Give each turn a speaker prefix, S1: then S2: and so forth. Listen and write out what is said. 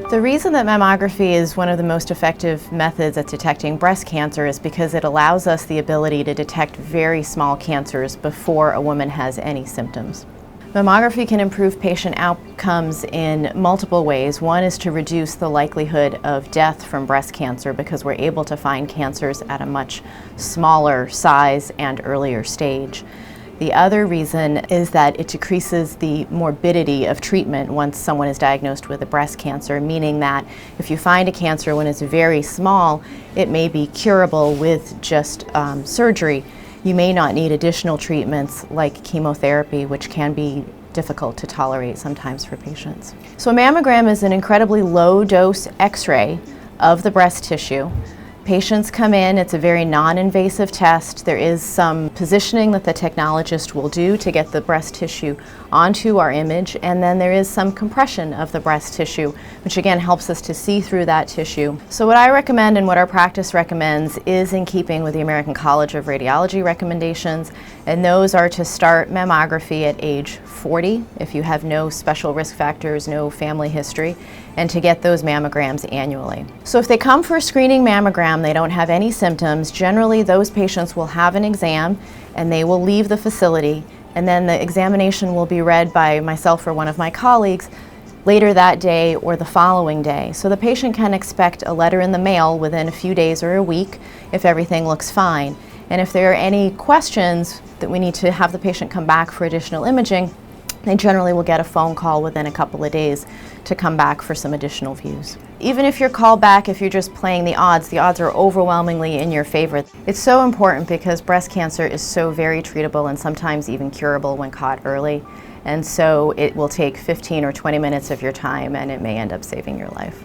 S1: The reason that mammography is one of the most effective methods at detecting breast cancer is because it allows us the ability to detect very small cancers before a woman has any symptoms. Mammography can improve patient outcomes in multiple ways. One is to reduce the likelihood of death from breast cancer because we're able to find cancers at a much smaller size and earlier stage. The other reason is that it decreases the morbidity of treatment once someone is diagnosed with a breast cancer, meaning that if you find a cancer when it's very small, it may be curable with just surgery. You may not need additional treatments like chemotherapy, which can be difficult to tolerate sometimes for patients. So a mammogram is an incredibly low-dose X-ray of the breast tissue. Patients come in, it's a very non-invasive test. There is some positioning that the technologist will do to get the breast tissue onto our image, and then there is some compression of the breast tissue, which again helps us to see through that tissue. So what I recommend and what our practice recommends is in keeping with the American College of Radiology recommendations, and those are to start mammography at age 40 if you have no special risk factors, no family history, and to get those mammograms annually. So if they come for a screening mammogram, they don't have any symptoms, generally those patients will have an exam and they will leave the facility, and then the examination will be read by myself or one of my colleagues later that day or the following day. So the patient can expect a letter in the mail within a few days or a week if everything looks fine. And if there are any questions that we need to have the patient come back for additional imaging, they generally will get a phone call within a couple of days to come back for some additional views. Even if you're called back, if you're just playing the odds are overwhelmingly in your favor. It's so important because breast cancer is so very treatable and sometimes even curable when caught early. And so it will take 15 or 20 minutes of your time and it may end up saving your life.